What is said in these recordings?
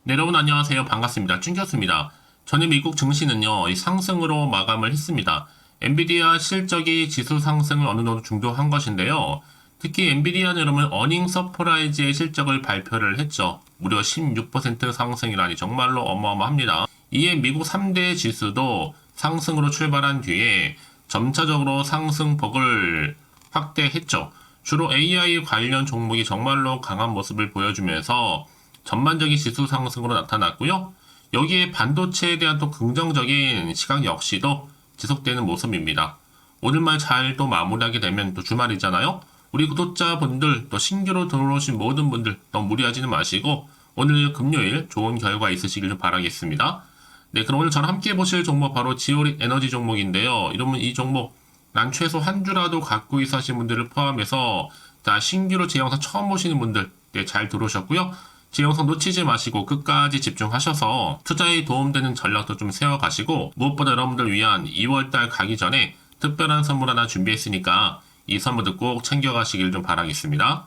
네, 여러분 안녕하세요. 반갑습니다. 쭌켰습니다. 전일 미국 증시는요, 이 상승으로 마감을 했습니다. 엔비디아 실적이 지수 상승을 어느 정도 중도한 것인데요. 특히 엔비디아는 여러분 어닝 서프라이즈의 실적을 발표를 했죠. 무려 16% 상승이라니 정말로 어마어마합니다. 이에 미국 3대 지수도 상승으로 출발한 뒤에 점차적으로 상승폭을 확대했죠. 주로 AI 관련 종목이 정말로 강한 모습을 보여주면서 전반적인 지수 상승으로 나타났고요. 여기에 반도체에 대한 또 긍정적인 시각 역시도 지속되는 모습입니다. 오늘만 잘 또 마무리하게 되면 또 주말이잖아요. 우리 구독자분들 또 신규로 들어오신 모든 분들 너무 무리하지는 마시고 오늘 금요일 좋은 결과 있으시길 바라겠습니다. 네, 그럼 오늘 저랑 함께 보실 종목 바로 지오릿 에너지 종목인데요. 이러면 이 종목 난 최소 한 주라도 갖고 있어 하신 분들을 포함해서 자, 신규로 제 영상 처음 보시는 분들 네, 잘 들어오셨고요. 제 영상 놓치지 마시고 끝까지 집중하셔서 투자에 도움되는 전략도 좀 세워가시고 무엇보다 여러분들 위한 2월달 가기 전에 특별한 선물 하나 준비했으니까 이 선물도 꼭 챙겨가시길 좀 바라겠습니다.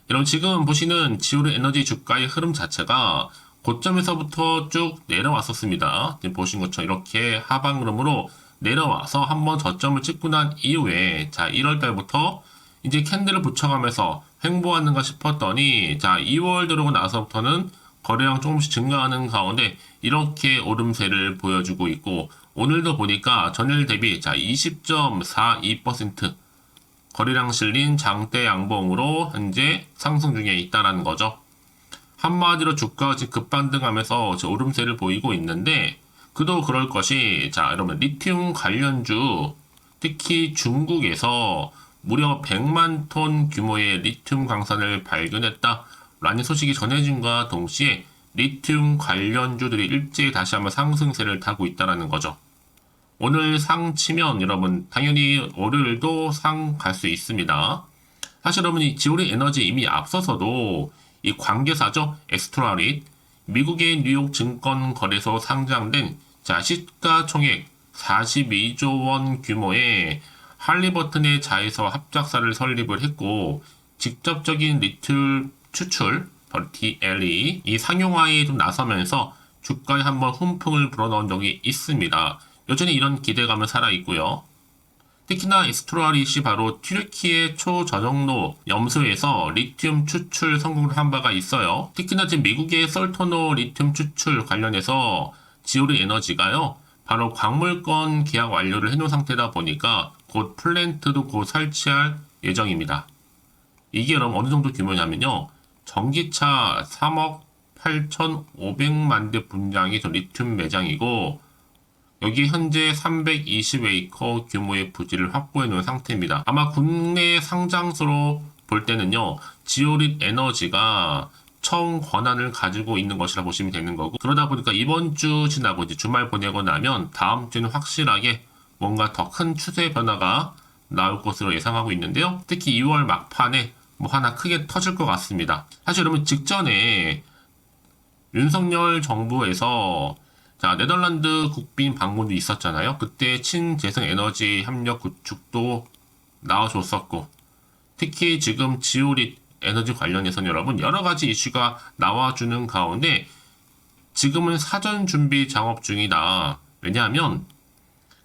여러분 지금 보시는 지오릿 에너지 주가의 흐름 자체가 고점에서부터 쭉 내려왔었습니다. 지금 보신 것처럼 이렇게 하방 흐름으로 내려와서 한번 저점을 찍고 난 이후에 자 1월달부터 이제 캔들을 붙여가면서 횡보하는가 싶었더니 자 2월 들어오고 나서부터는 거래량 조금씩 증가하는 가운데 이렇게 오름세를 보여주고 있고 오늘도 보니까 전일 대비 자 20.42% 거래량 실린 장대 양봉으로 현재 상승 중에 있다라는 거죠. 한마디로 주가가 지금 급반등하면서 오름세를 보이고 있는데 그도 그럴 것이 자 여러분 리튬 관련주 특히 중국에서 무려 100만 톤 규모의 리튬 강산을 발견했다라는 소식이 전해진과 동시에 리튬 관련주들이 일제히 다시 한번 상승세를 타고 있다는 거죠. 오늘 상 치면 여러분 당연히 월요일도 상 갈 수 있습니다. 사실 여러분 이 지오릿 에너지 이미 앞서서도 이 관계사죠. 엑스트라릿 미국의 뉴욕 증권거래소 상장된 자 시가총액 42조 원 규모의 할리버튼의 자회사 합작사를 설립을 했고 직접적인 리튬 추출 DLE 이 상용화에 좀 나서면서 주가에 한번 훈풍을 불어넣은 적이 있습니다. 여전히 이런 기대감은 살아있고요. 특히나 엑스트라릿이 바로 튀르키예 초저정로 염소에서 리튬 추출 성공을 한 바가 있어요. 특히나 지금 미국의 솔토노 리튬 추출 관련해서 지오릿 에너지가요. 바로 광물권 계약 완료를 해놓은 상태다 보니까 곧 플랜트도 곧 설치할 예정입니다. 이게 그럼 어느 정도 규모냐면요. 전기차 3억 8,500만 대 분량이 리튬 매장이고 여기 현재 320에이커 규모의 부지를 확보해 놓은 상태입니다. 아마 국내 상장소로 볼 때는요. 지오릿 에너지가 처음 권한을 가지고 있는 것이라 보시면 되는 거고 그러다 보니까 이번 주 지나고 이제 주말 보내고 나면 다음 주는 확실하게 뭔가 더 큰 추세 변화가 나올 것으로 예상하고 있는데요. 특히 2월 막판에 뭐 하나 크게 터질 것 같습니다. 사실 여러분 직전에 윤석열 정부에서 자 네덜란드 국빈 방문도 있었잖아요. 그때 친재생 에너지 협력 구축도 나와줬었고 특히 지금 지오릿 에너지 관련해서는 여러분 여러 가지 이슈가 나와주는 가운데 지금은 사전 준비 작업 중이다. 왜냐하면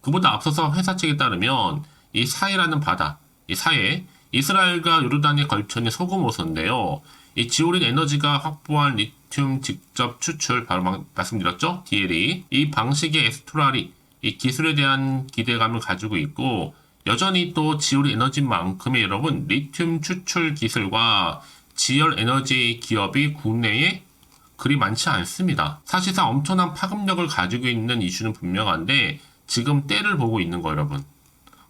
그보다 앞서서 회사 측에 따르면 이 사해라는 바다, 이 사해, 이스라엘과 요르단에 걸쳐 있는 소금호소인데요. 이 지오릿 에너지가 확보한 리튬 직접 추출, 바로 말씀드렸죠? DLE. 이 방식의 엑스트라릿, 이 기술에 대한 기대감을 가지고 있고 여전히 또 지오릿 에너지만큼의 여러분 리튬 추출 기술과 지열 에너지 기업이 국내에 그리 많지 않습니다. 사실상 엄청난 파급력을 가지고 있는 이슈는 분명한데 지금 때를 보고 있는 거 여러분.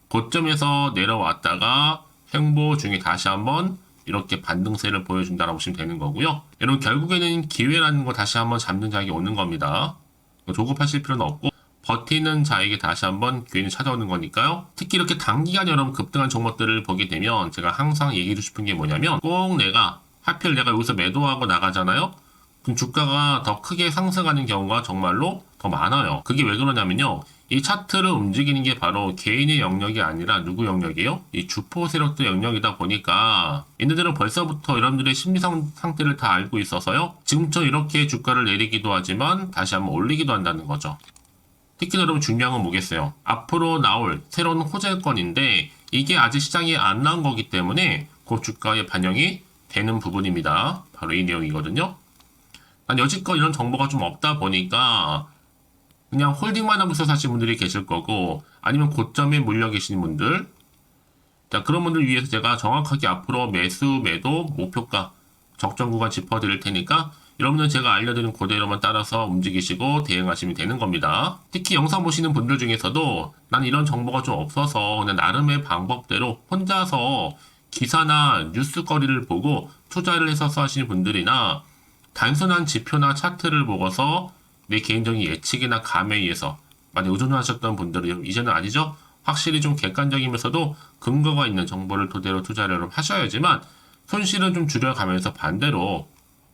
고점에서 내려왔다가 횡보 중에 다시 한번 이렇게 반등세를 보여준다라고 보시면 되는 거고요. 여러분 결국에는 기회라는 거 다시 한번 잡는 자에게 오는 겁니다. 조급하실 필요는 없고 버티는 자에게 다시 한번 기회는 찾아오는 거니까요. 특히 이렇게 단기간 여러분 급등한 종목들을 보게 되면 제가 항상 얘기해 주고 싶은 게 뭐냐면 꼭 하필 내가 여기서 매도하고 나가잖아요. 그럼 주가가 더 크게 상승하는 경우가 정말로 더 많아요. 그게 왜 그러냐면요. 이 차트를 움직이는 게 바로 개인의 영역이 아니라 누구 영역이에요? 이 주포 세력들 영역이다 보니까 얘네들은 벌써부터 여러분들의 심리 상태를 다 알고 있어서요. 지금처럼 이렇게 주가를 내리기도 하지만 다시 한번 올리기도 한다는 거죠. 특히 여러분 중요한 건 뭐겠어요? 앞으로 나올 새로운 호재권인데 이게 아직 시장에 안 나온 거기 때문에 그 주가에 반영이 되는 부분입니다. 바로 이 내용이거든요. 난 여지껏 이런 정보가 좀 없다 보니까 그냥 홀딩만 하고 있어 사실 분들이 계실 거고 아니면 고점에 물려 계신 분들, 자 그런 분들 위해서 제가 정확하게 앞으로 매수, 매도, 목표가, 적정 구간 짚어드릴 테니까 여러분은 제가 알려드린 그대로만 따라서 움직이시고 대응하시면 되는 겁니다. 특히 영상 보시는 분들 중에서도 난 이런 정보가 좀 없어서 그냥 나름의 방법대로 혼자서 기사나 뉴스거리를 보고 투자를 해서 하시는 분들이나 단순한 지표나 차트를 보고서 내 개인적인 예측이나 감에 의해서 많이 의존하셨던 분들은 이제는 아니죠. 확실히 좀 객관적이면서도 근거가 있는 정보를 토대로 투자를 하셔야지만 손실은 좀 줄여가면서 반대로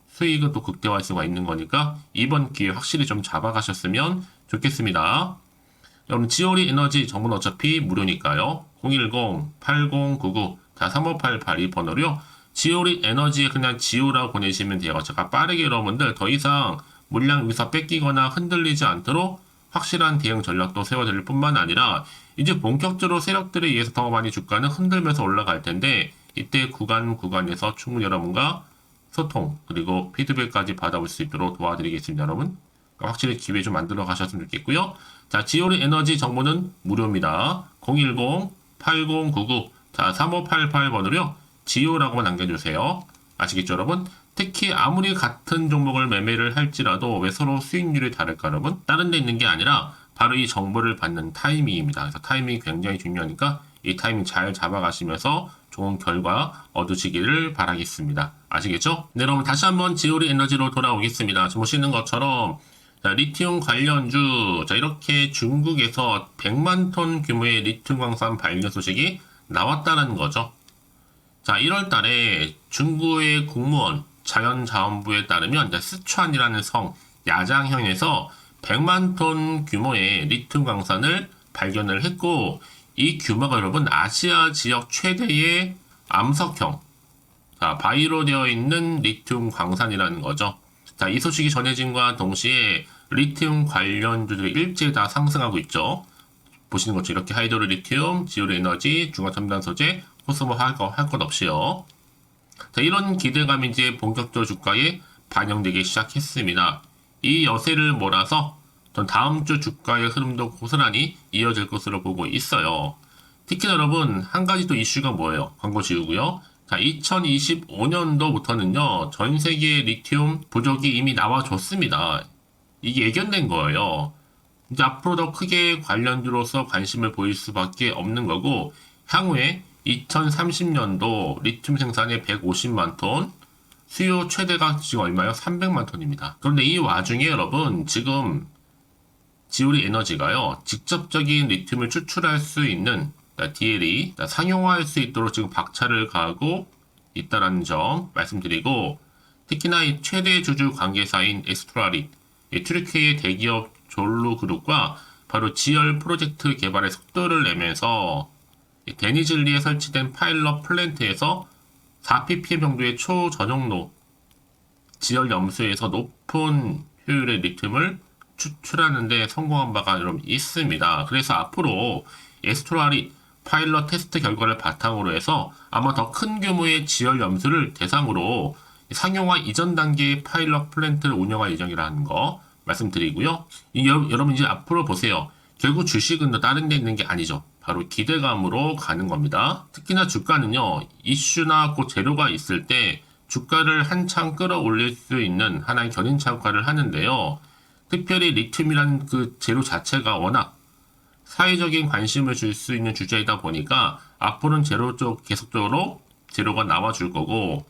수익은 또 극대화할 수가 있는 거니까 이번 기회 확실히 좀 잡아가셨으면 좋겠습니다. 여러분 지오리 에너지 정보는 어차피 무료니까요. 010-8099-3588 이 번호로요. 지오리 에너지에 그냥 지오라고 보내시면 돼요. 제가 빠르게 여러분들 더 이상 물량 여기서 뺏기거나 흔들리지 않도록 확실한 대응 전략도 세워드릴 뿐만 아니라 이제 본격적으로 세력들에 의해서 더 많이 주가는 흔들면서 올라갈 텐데 이때 구간에서 충분히 여러분과 소통 그리고 피드백까지 받아볼 수 있도록 도와드리겠습니다. 여러분 그러니까 확실히 기회 좀 만들어 가셨으면 좋겠고요. 자 지오리 에너지 정보는 무료입니다. 010-8099-3588번으로요. 지오라고만 남겨주세요. 아시겠죠 여러분? 특히 아무리 같은 종목을 매매를 할지라도 왜 서로 수익률이 다를까 여러분? 다른 데 있는 게 아니라 바로 이 정보를 받는 타이밍입니다. 그래서 타이밍이 굉장히 중요하니까 이 타이밍 잘 잡아가시면서 좋은 결과 얻으시기를 바라겠습니다. 아시겠죠? 네, 여러분 다시 한번 지오리 에너지로 돌아오겠습니다. 지금 보시는 것처럼 자, 리튬 관련주 자 이렇게 중국에서 100만 톤 규모의 리튬 광산 발견 소식이 나왔다는 거죠. 자 1월 달에 중국의 국무원 자연자원부에 따르면 스촨이라는 성 야장현에서 100만 톤 규모의 리튬 광산을 발견을 했고 이 규모가 여러분 아시아 지역 최대의 암석형 자, 바위로 되어 있는 리튬 광산이라는 거죠. 자, 이 소식이 전해진과 동시에 리튬 관련주들이 일제히 다 상승하고 있죠. 보시는 것처럼 이렇게 하이드로 리튬, 지오리 에너지, 중화첨단 소재, 코스모 할 것 없이요. 자, 이런 기대감이 이제 본격적으로 주가에 반영되기 시작했습니다. 이 여세를 몰아서 전 다음 주 주가의 흐름도 고스란히 이어질 것으로 보고 있어요. 특히 여러분 한 가지 또 이슈가 뭐예요? 광고 지우고요. 자, 2025년도부터는요 전 세계 리튬 부족이 이미 나와줬습니다. 이게 예견된 거예요. 이제 앞으로 더 크게 관련주로서 관심을 보일 수밖에 없는 거고 향후에 2030년도 리튬 생산에 150만 톤, 수요 최대가 지금 얼마요? 300만 톤입니다. 그런데 이 와중에 여러분 지금 지오리 에너지가요 직접적인 리튬을 추출할 수 있는 DLE 상용화할 수 있도록 지금 박차를 가하고 있다는 점 말씀드리고 특히나 이 최대 주주 관계사인 엑스트라릿 튀르키예 대기업 졸루 그룹과 바로 지열 프로젝트 개발에 속도를 내면서 데니즐리에 설치된 파일럿 플랜트에서 4ppm 정도의 초전용로 지열 염수에서 높은 효율의 리튬을 추출하는 데 성공한 바가 여러분 있습니다. 그래서 앞으로 엑스트라릿 파일럿 테스트 결과를 바탕으로 해서 아마 더 큰 규모의 지열 염수를 대상으로 상용화 이전 단계의 파일럿 플랜트를 운영할 예정이라는 거 말씀드리고요. 여러분 이제 앞으로 보세요. 결국 주식은 다른 데 있는 게 아니죠. 바로 기대감으로 가는 겁니다. 특히나 주가는요. 이슈나 그 재료가 있을 때 주가를 한창 끌어올릴 수 있는 하나의 견인차 역할을 하는데요. 특별히 리튬이라는 그 재료 자체가 워낙 사회적인 관심을 줄 수 있는 주제이다 보니까 앞으로는 재료 쪽 계속적으로 재료가 나와줄 거고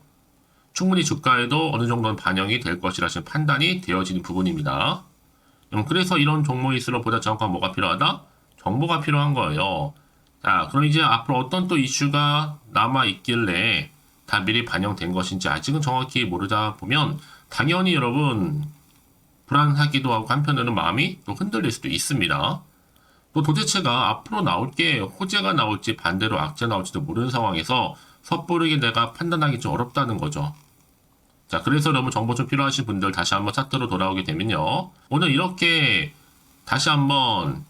충분히 주가에도 어느 정도는 반영이 될 것이라 지금 판단이 되어지는 부분입니다. 그래서 이런 종목일수록 보다 정확한 뭐가 필요하다? 정보가 필요한 거예요. 자, 그럼 이제 앞으로 어떤 또 이슈가 남아있길래 다 미리 반영된 것인지 아직은 정확히 모르다 보면 당연히 여러분 불안하기도 하고 한편으로는 마음이 또 흔들릴 수도 있습니다. 또 도대체가 앞으로 나올 게 호재가 나올지 반대로 악재가 나올지도 모르는 상황에서 섣부르게 내가 판단하기 좀 어렵다는 거죠. 자, 그래서 여러분 정보 좀 필요하신 분들 다시 한번 차트로 돌아오게 되면요. 오늘 이렇게 다시 한번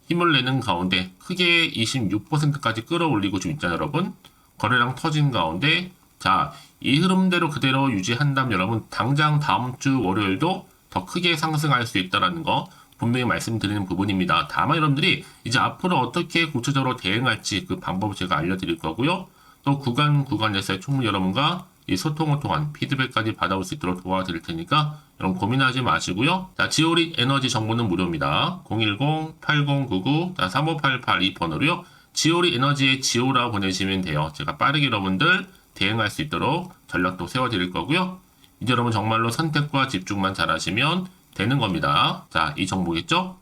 힘을 내는 가운데 크게 26%까지 끌어올리고 좀 있잖아요, 여러분. 거래량 터진 가운데 자, 이 흐름대로 그대로 유지한다면 여러분 당장 다음 주 월요일도 더 크게 상승할 수 있다는 거 분명히 말씀드리는 부분입니다. 다만 여러분들이 이제 앞으로 어떻게 구체적으로 대응할지 그 방법을 제가 알려드릴 거고요. 또 구간에서의 충분히 여러분과 이 소통을 통한 피드백까지 받아올 수 있도록 도와드릴 테니까 여러분 고민하지 마시고요. 자, 지오릿 에너지 정보는 무료입니다. 010-8099-3588 이 번호로요. 지오릿 에너지의 지오라고 보내시면 돼요. 제가 빠르게 여러분들 대응할 수 있도록 전략도 세워드릴 거고요. 이제 여러분 정말로 선택과 집중만 잘하시면 되는 겁니다. 자, 이 정보겠죠?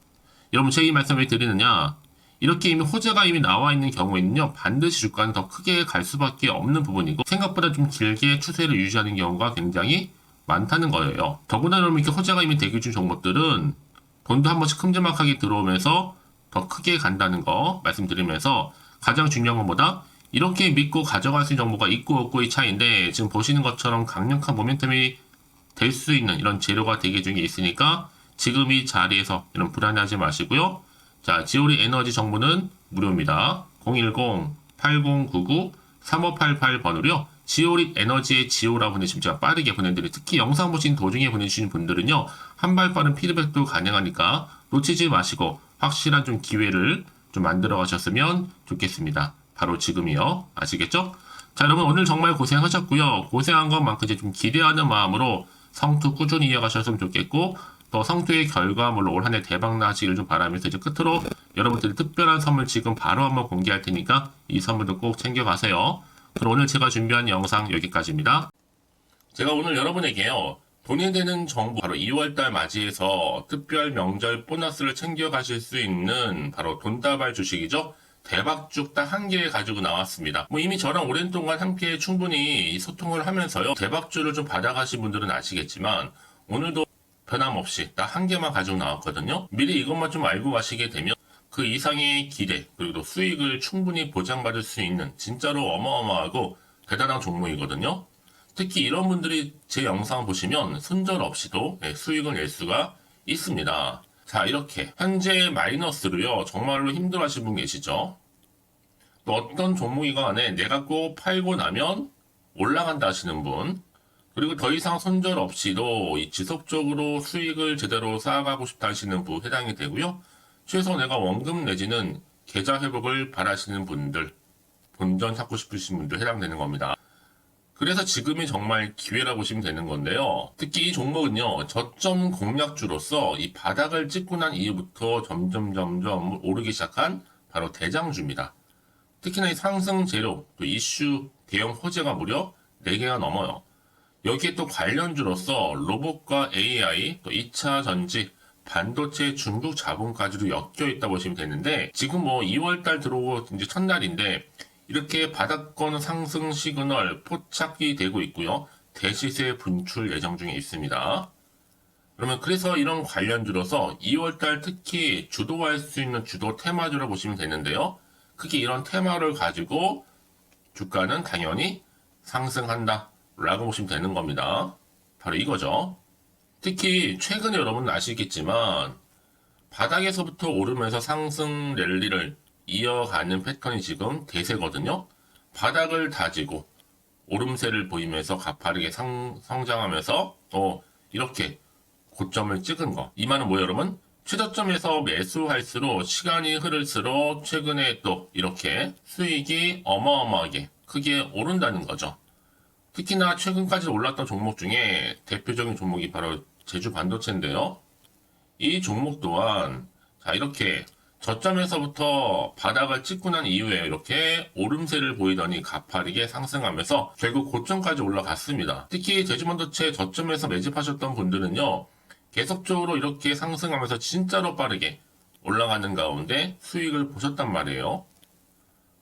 여러분 제 이 말씀을 드리느냐? 이렇게 이미 호재가 이미 나와 있는 경우에는요, 반드시 주가는 더 크게 갈 수밖에 없는 부분이고, 생각보다 좀 길게 추세를 유지하는 경우가 굉장히 많다는 거예요. 더구나 여러분 이렇게 호재가 이미 대기 중 종목들은 돈도 한 번씩 큼지막하게 들어오면서 더 크게 간다는 거 말씀드리면서 가장 중요한 것보다 이렇게 믿고 가져갈 수 있는 정보가 있고 없고의 차이인데 지금 보시는 것처럼 강력한 모멘텀이 될 수 있는 이런 재료가 대기 중에 있으니까 지금 이 자리에서 이런 불안해하지 마시고요. 자, 지오릿 에너지 정보는 무료입니다. 010-8099-3588 번호로요. 지오릿 에너지의 지오라고 보내시면 제가 빠르게 보내드릴 특히 영상 보신 도중에 보내주신 분들은요. 한 발 빠른 피드백도 가능하니까 놓치지 마시고 확실한 좀 기회를 좀 만들어 가셨으면 좋겠습니다. 바로 지금이요. 아시겠죠? 자, 여러분 오늘 정말 고생하셨고요. 고생한 것만큼 이제 좀 기대하는 마음으로 성투 꾸준히 이어가셨으면 좋겠고 또 성투의 결과물로 올 한 해 대박 나시길 좀 바라면서 이제 끝으로 여러분들이 특별한 선물 지금 바로 한번 공개할 테니까 이 선물도 꼭 챙겨가세요. 그럼 오늘 제가 준비한 영상 여기까지입니다. 제가 오늘 여러분에게요. 돈이 되는 정보 바로 2월달 맞이해서 특별 명절 보너스를 챙겨가실 수 있는 바로 돈다발 주식이죠. 대박죽 딱 한 개 가지고 나왔습니다. 뭐 이미 저랑 오랜 동안 함께 충분히 소통을 하면서요. 대박주를 좀 받아가신 분들은 아시겠지만 오늘도 변함없이 딱 한 개만 가지고 나왔거든요. 미리 이것만 좀 알고 가시게 되면 그 이상의 기대 그리고 또 수익을 충분히 보장받을 수 있는 진짜로 어마어마하고 대단한 종목이거든요. 특히 이런 분들이 제 영상 보시면 손절 없이도 수익을 낼 수가 있습니다. 자, 이렇게 현재 마이너스로요. 정말로 힘들어하시는 분 계시죠? 또 어떤 종목이건 간에 내가 꼭 팔고 나면 올라간다 하시는 분, 그리고 더 이상 손절 없이도 지속적으로 수익을 제대로 쌓아가고 싶다 하시는 분 해당이 되고요. 최소 내가 원금 내지는 계좌 회복을 바라시는 분들, 본전 찾고 싶으신 분들 해당되는 겁니다. 그래서 지금이 정말 기회라고 보시면 되는 건데요. 특히 이 종목은요, 저점 공략주로서 이 바닥을 찍고 난 이후부터 점점 오르기 시작한 바로 대장주입니다. 특히나 이 상승 재료, 또 이슈, 대형 호재가 무려 4개가 넘어요. 여기에 또 관련주로서 로봇과 AI, 또 2차 전지, 반도체 중국 자본까지도 엮여 있다 보시면 되는데, 지금 뭐 2월달 들어오고 이제 첫날인데, 이렇게 바닥권 상승 시그널 포착이 되고 있고요. 대시세 분출 예정 중에 있습니다. 그러면 그래서 이런 관련주로서 2월달 특히 주도할 수 있는 주도 테마주로 보시면 되는데요. 크게 이런 테마를 가지고 주가는 당연히 상승한다 라고 보시면 되는 겁니다. 바로 이거죠. 특히 최근에 여러분 아시겠지만 바닥에서부터 오르면서 상승 랠리를 이어가는 패턴이 지금 대세거든요. 바닥을 다지고 오름세를 보이면서 가파르게 성장하면서 또 이렇게 고점을 찍은 거. 이 말은 뭐예요, 여러분? 최저점에서 매수할수록 시간이 흐를수록 최근에 또 이렇게 수익이 어마어마하게 크게 오른다는 거죠. 특히나 최근까지 올랐던 종목 중에 대표적인 종목이 바로 제주 반도체인데요. 이 종목 또한 자 이렇게 저점에서부터 바닥을 찍고 난 이후에 이렇게 오름세를 보이더니 가파르게 상승하면서 결국 고점까지 올라갔습니다. 특히 제주반도체 저점에서 매집하셨던 분들은요. 계속적으로 이렇게 상승하면서 진짜로 빠르게 올라가는 가운데 수익을 보셨단 말이에요.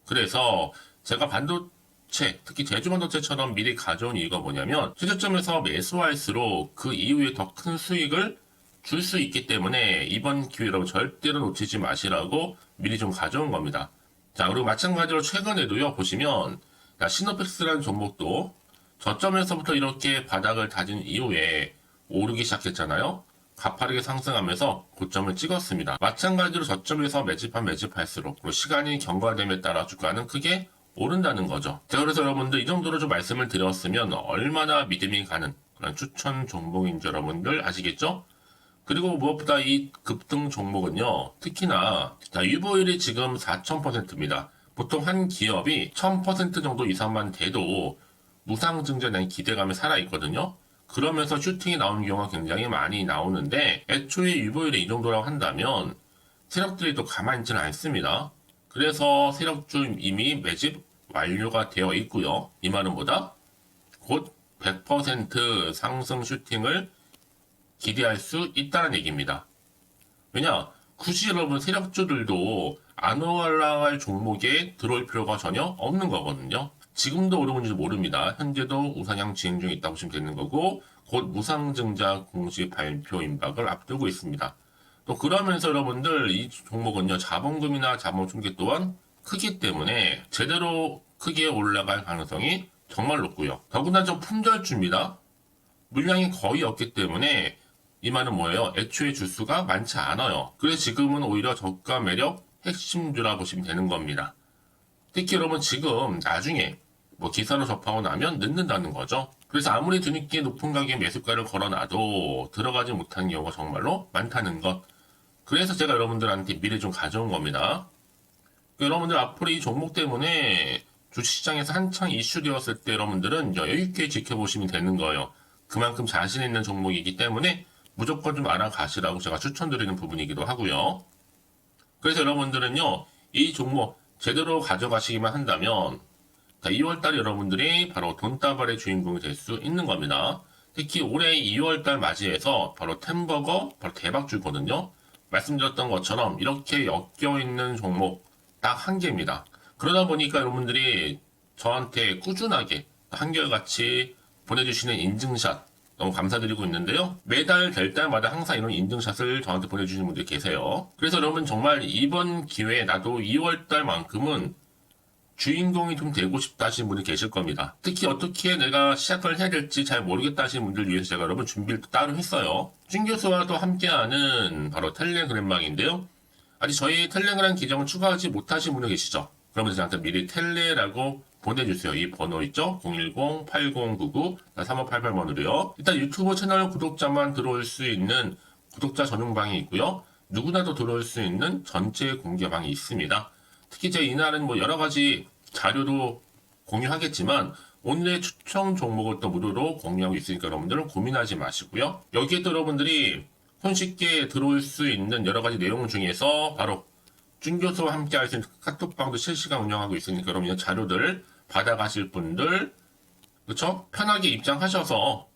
그래서 제가 반도체, 특히 제주반도체처럼 미리 가져온 이유가 뭐냐면 최저점에서 매수할수록 그 이후에 더 큰 수익을 줄 수 있기 때문에 이번 기회 여러분 절대로 놓치지 마시라고 미리 좀 가져온 겁니다. 자, 그리고 마찬가지로 최근에도요, 보시면, 시노펙스라는 종목도 저점에서부터 이렇게 바닥을 다진 이후에 오르기 시작했잖아요. 가파르게 상승하면서 고점을 찍었습니다. 마찬가지로 저점에서 매집할수록 시간이 경과됨에 따라 주가는 크게 오른다는 거죠. 자, 그래서 여러분들 이 정도로 좀 말씀을 드렸으면 얼마나 믿음이 가는 그런 추천 종목인지 여러분들 아시겠죠? 그리고 무엇보다 이 급등 종목은요, 특히나 유보율이 지금 4000%입니다. 보통 한 기업이 1000% 정도 이상만 돼도 무상증자에 대한 기대감이 살아있거든요. 그러면서 슈팅이 나오는 경우가 굉장히 많이 나오는데, 애초에 유보율이 이 정도라고 한다면 세력들이 또 가만히 있지는 않습니다. 그래서 세력주 이미 매집 완료가 되어 있고요. 이 말은 뭐다? 곧 100% 상승 슈팅을 기대할 수 있다는 얘기입니다. 왜냐? 굳이 여러분 세력주들도 안 올라갈 종목에 들어올 필요가 전혀 없는 거거든요. 지금도 오르고 있는지 모릅니다. 현재도 우상향 진행 중에 있다고 보시면 되는 거고, 곧 무상증자 공시 발표 임박을 앞두고 있습니다. 또 그러면서 여러분들 이 종목은요, 자본금이나 자본 충격 또한 크기 때문에 제대로 크게 올라갈 가능성이 정말 높고요. 더구나 좀 품절주입니다. 물량이 거의 없기 때문에 이 말은 뭐예요? 애초에 주수가 많지 않아요. 그래서 지금은 오히려 저가 매력 핵심주라 보시면 되는 겁니다. 특히 여러분 지금 나중에 기사로 접하고 나면 늦는다는 거죠. 그래서 아무리 뒤늦게 높은 가격에 매수가를 걸어놔도 들어가지 못하는 경우가 정말로 많다는 것. 그래서 제가 여러분들한테 미리 좀 가져온 겁니다. 여러분들 앞으로 이 종목 때문에 주식시장에서 한창 이슈되었을 때 여러분들은 여유있게 지켜보시면 되는 거예요. 그만큼 자신 있는 종목이기 때문에 무조건 좀 알아가시라고 제가 추천드리는 부분이기도 하고요. 그래서 여러분들은요, 이 종목 제대로 가져가시기만 한다면 2월달에 여러분들이 바로 돈다발의 주인공이 될 수 있는 겁니다. 특히 올해 2월달 맞이해서 바로 템버거 바로 대박주거든요. 말씀드렸던 것처럼 이렇게 엮여있는 종목 딱 한 개입니다. 그러다 보니까 여러분들이 저한테 꾸준하게 한결같이 보내주시는 인증샷 너무 감사드리고 있는데요. 매달 될 때마다 항상 이런 인증샷을 저한테 보내주시는 분들이 계세요. 그래서 여러분 정말 이번 기회에 나도 2월달만큼은 주인공이 좀 되고 싶다 하시는 분이 계실 겁니다. 특히 어떻게 내가 시작을 해야 될지 잘 모르겠다 하시는 분들 위해서 제가 여러분 준비를 따로 했어요. 준 교수와도 함께하는 바로 텔레그램방인데요. 아직 저희 텔레그램 계정을 추가하지 못하신 분들 계시죠? 그러면 저한테 미리 텔레라고 보내주세요. 이 번호 있죠? 010-8099-3588번으로요. 일단 유튜브 채널 구독자만 들어올 수 있는 구독자 전용방이 있고요. 누구나도 들어올 수 있는 전체 공개방이 있습니다. 특히 제가 이날은 여러 가지 자료도 공유하겠지만 오늘의 추천 종목을 또 무료로 공유하고 있으니까 여러분들은 고민하지 마시고요. 여기에 또 여러분들이 손쉽게 들어올 수 있는 여러 가지 내용 중에서 바로 준교수와 함께 할 수 있는 카톡방도 실시간 운영하고 있으니까 여러분 이 자료들 받아가실 분들 그렇죠? 편하게 입장하셔서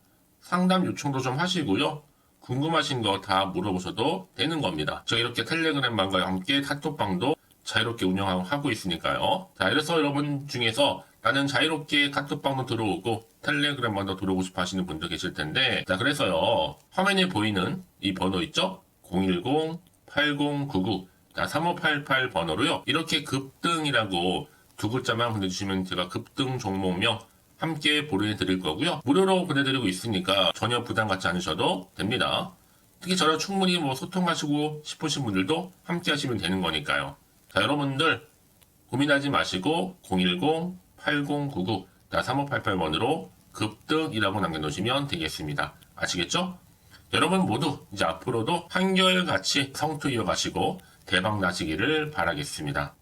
상담 요청도 좀 하시고요. 궁금하신 거 다 물어보셔도 되는 겁니다. 제가 이렇게 텔레그램방과 함께 카톡방도 자유롭게 운영하고 있으니까요. 자, 이래서 여러분 중에서 나는 자유롭게 카톡방도 들어오고 텔레그램방도 들어오고 싶어 하시는 분들 계실 텐데, 자, 그래서요, 화면에 보이는 이 번호 있죠? 010-8099-3588 번호로요, 이렇게 급등이라고 두 글자만 보내주시면 제가 급등 종목명 함께 보내드릴 거고요. 무료로 보내드리고 있으니까 전혀 부담 갖지 않으셔도 됩니다. 특히 저랑 충분히 소통하시고 싶으신 분들도 함께 하시면 되는 거니까요. 자, 여러분들 고민하지 마시고 010-8099-3588번으로 급등이라고 남겨놓으시면 되겠습니다. 아시겠죠? 여러분 모두 이제 앞으로도 한결같이 성투 이어가시고 대박 나시기를 바라겠습니다.